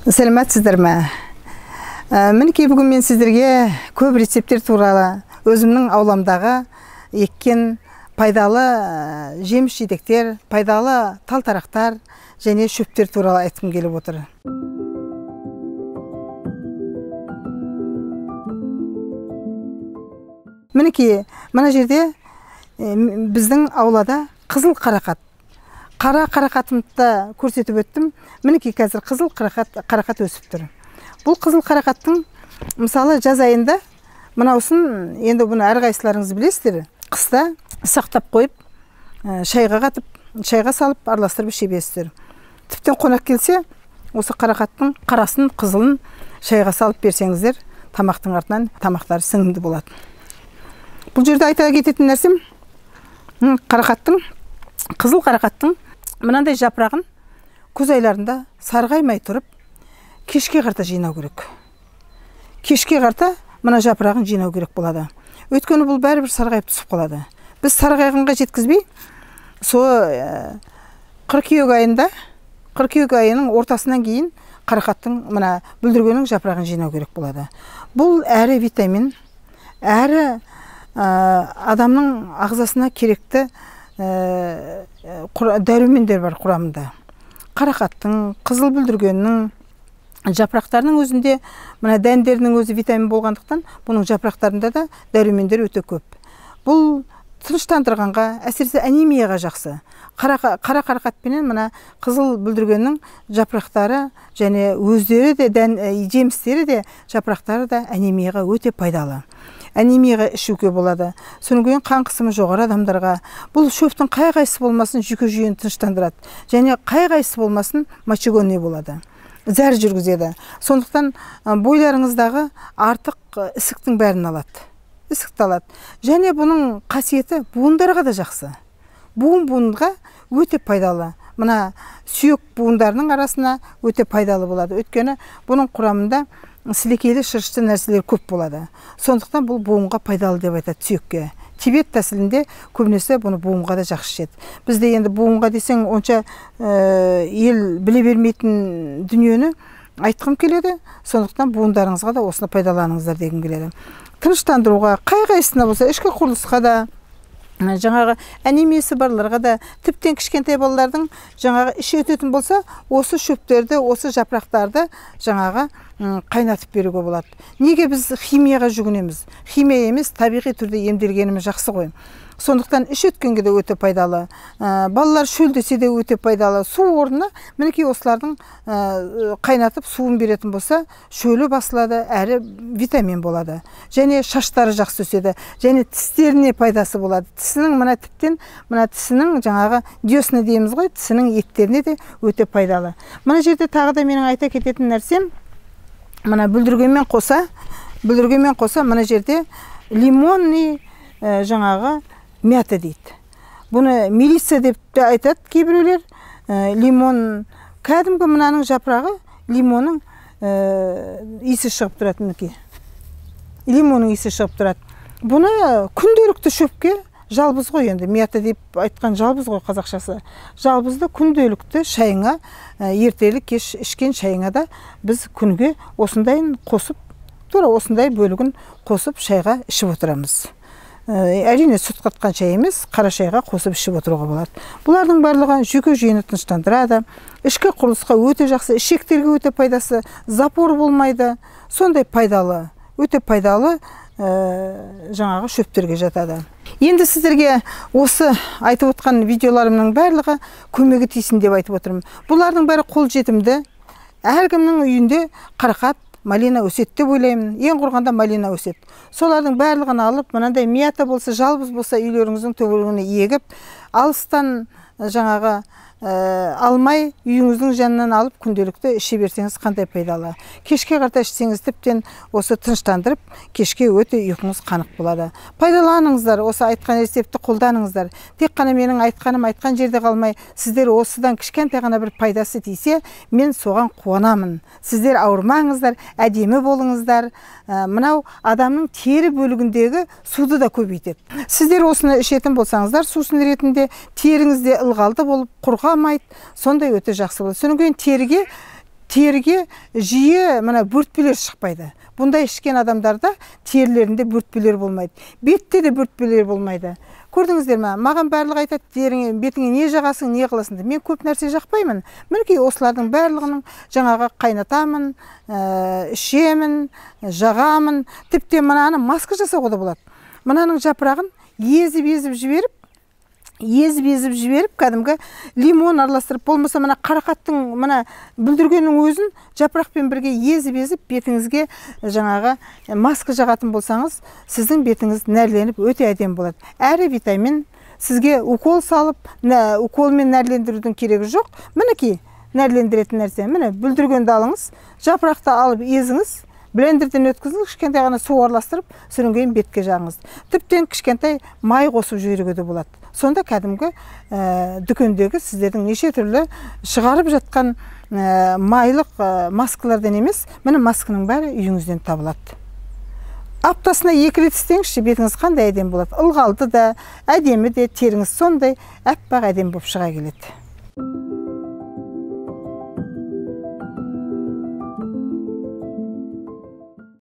Сәлеметсіздер ме? Мінекей бүгін мен сіздерге көп рецепттер туралы өзімнің ауламдағы еккен пайдалы жеміс-жидектер, пайдалы тал-тарақтар және шөптер туралы айтқым келіп отыр. Мінекей, мына жерде біздің аулада қызыл қарақат. Қара қарақатымды көрсетіп өттім. Мінекей қазір қызыл қарақат өсіп тұр. Бұл қызыл қарақаттың мысалы жаз айында мынаусын, енді бұны әрқайсыларыңыз білесіздер, қыста сақтап қойып, шайға қатып, шайға салып, араластырып іше бересіздер. Тіптен қонақ келсе, осы қарақаттың қарасын, қызылын шайға салып берсеңіздер, тамақтың артынан тамақтары сіңімді болады. Бұл жерде айта кететін нәрсем, қызыл қарақаттың мынандай жапырағын күз айларында сарғаймай тұрып, кешке қарта жинау керек. Кешке қарта мына жапырағын жинау керек болады. Өйткені бұл бәрібір сарғайып түсіп қалады. Біз сарғайғанға жеткізбей, қыркүйек айының ортасынан кейін қарақаттың мына бүлдіргеннің жапырағын жинау керек болады. Бұл әрі витамин, әрі адамның ағзасына керекті дәрумендер бар құрамында. Қарақаттың, қызыл бүлдіргеннің жапырақтарының өзінде, мына дәндерінің өзі витамин болғандықтан, бұның жапырақтарында да дәрумендер өте көп. Бұл тыныштандырғанға, әсіресе анемияға жақсы. Қара қарақатпенен мына қызыл бүлдіргеннің жапырақтары және өздері де, жемістері де, жапырақтары да анемияға өте пайдалы. Анемияға ішуге болады. Соның кейін қан қысымы жоғары адамдарға бұл шөптің қай-қайсысы болмасын жүйке жүйені тыныштандырады. Және қай-қайсысы болмасын мочегонный болады. Зәр жүргізеді. Сондықтан бойларыңыздағы артық ісіктің бәрін алады. Ісікті алады. Және бұның қасиеті буындарға да жақсы. Буынға өте пайдалы. Мына сүйек буындарының арасына өте пайдалы болады. Өйткені бұның құрамында сілекейлі шырышты нәрселер көп болады. Сондықтан бұл буынға пайдалы деп айтады сүйекке. Тибет тәсілінде көбінесе бұны буынға да жақсы ішеді. Бізде енді буынға десең, онша ел біле бермейтін дүниені айтқым келеді. Сондықтан буындарыңызға да осыны пайдаланыңыздар дегім келеді. Тыныштандыруға, қай-қайсысына болса, ішкі құрылысқа да, жаңағы анемиясы барларға да, тіптен кішкентай балалардың жаңағы іші өтетін болса, осы шөптерді, осы жапырақтарды жаңағы қайнатып беруге болады. Неге біз химияға жүгінеміз? Химия емес, табиғи түрде емделгеніміз жақсы ғой. Сондықтан іш өткенге де өте пайдалы. Балалар шөлдесе де өте пайдалы. Су орнына мінекей осылардың қайнатып суын беретін болса, шөлі басылады, әрі витамин болады. Және шаштары жақсы өседі. Және тістеріне пайдасы болады. Тісінің мына тіптен, мына тісінің жаңағы десны дейміз ғой, тісінің еттеріне де өте пайдалы. Мына жерде тағы да менің айта кететін нәрсем, мына бүлдіргенмен қоса, мына жерде лимонный жаңағы мята дейді. Бұны мелисса деп те айтады кейбіреулер. Лимон, кәдімгі мынаның жапырағы лимонның иісі шығып тұрады мінекей. Лимонның иісі шығып тұрады. Бұны күнделікті шөпке, жалбыз ғой енді, мята деп айтқан жалбыз ғой қазақшасы. Жалбызды күнделікті шайыңа, ертелі кеш ішкен шайыңа да біз күнге осындайын қосып, тура осындай бөлігін қосып шайға ішіп отырамыз. Әрине сүт қатқан шай емес, қара шайға қосып ішіп отыруға болады. Бұлардың барлығы жүйке жүйені тыныштандырады, ішкі құрылысқа өте жақсы, ішектерге өте пайдасы, запор болмайды, сондай пайдалы, өте пайдалы жаңағы шөптерге жатады. Енді сіздерге осы айтып отқан видеоларымның барлығы көмегі тисін деп айтып отырмын. Бұлардың бәрі қол жетімді, әркімнің үйінде қарақат, малина өсет деп ойлаймын. Ең құрғанда малина өсет. Солардың барлығын алып, мынандай мята болса, жалбыз болса, үйлеріңіздің төңірегіне егіп, алыстан жаңағы алмай, үйіңіздің жанынан алып, күнделікті іше берсеңіз қандай пайдалы. Кешке қарта ішсеңіз тіптен осы тыныштандырып, кешке өте ұйқыңыз қанық болады. Пайдаланыңыздар, осы айтқан рецепті қолданыңыздар. Тек қана менің айтқан жерде қалмай, сіздер осыдан кішкентай ғана бір пайдасы тисе, мен соған қуанамын. Сіздер ауырмаңыздар, әдемі болыңыздар. Мынау адамның тері бөлігіндегі суды да көбейтеді. Сіздер осыны ішетін болсаңыздар, сусын ретінде теріңізде ылғалды болып, құрғамайды, сондай өте жақсы болады. Содан кейін теріге жиі мына бөртпелер шықпайды. Бұндай ішкен адамдарда терілерінде бөртпелер болмайды. Бетте де бөртпелер болмайды. Көрдіңіздер ме? Маған барлығы айтады, бетіңе не жағасың, не қыласың деп. Мен көп нәрсе жақпаймын. Мінекей осылардың барлығының жаңағы қайнатамын, ішемін, жағамын. Тіпті мынаны маска жасауға да болады. Мынаның жапырағын езіп жіберіп, кәдімгі лимон араластырып, болмаса мына қарақаттың мына бүлдіргеннің өзін жапырақпен бірге езіп бетіңізге жаңағы маска жағатын болсаңыз, сіздің бетіңіз нәрленіп өте әдемі болады. Әрі витамин, сізге укол салып, уколмен нәрлендірудің керегі жоқ. Мінекей нәрлендіретін нәрсе. Міне бүлдіргенді алыңыз, жапырақты алып езіңіз, блендерден өткізіңіз, кішкентай ғана су араластырып, содан кейін бетке жағыңыз. Тіптен кішкентай май қосып жіберуге де болады. Сонда кәдімгі дүкендегі сіздердің неше түрлі шығарып жатқан майлық маскалардан емес, міне масканың бәрі үйіңізден табылады. Аптасына 2 рет істеңізші, бетіңіз қандай әдемі болады. Ылғалды да, әдемі де, теріңіз сондай әппақ әдемі болып шыға келеді.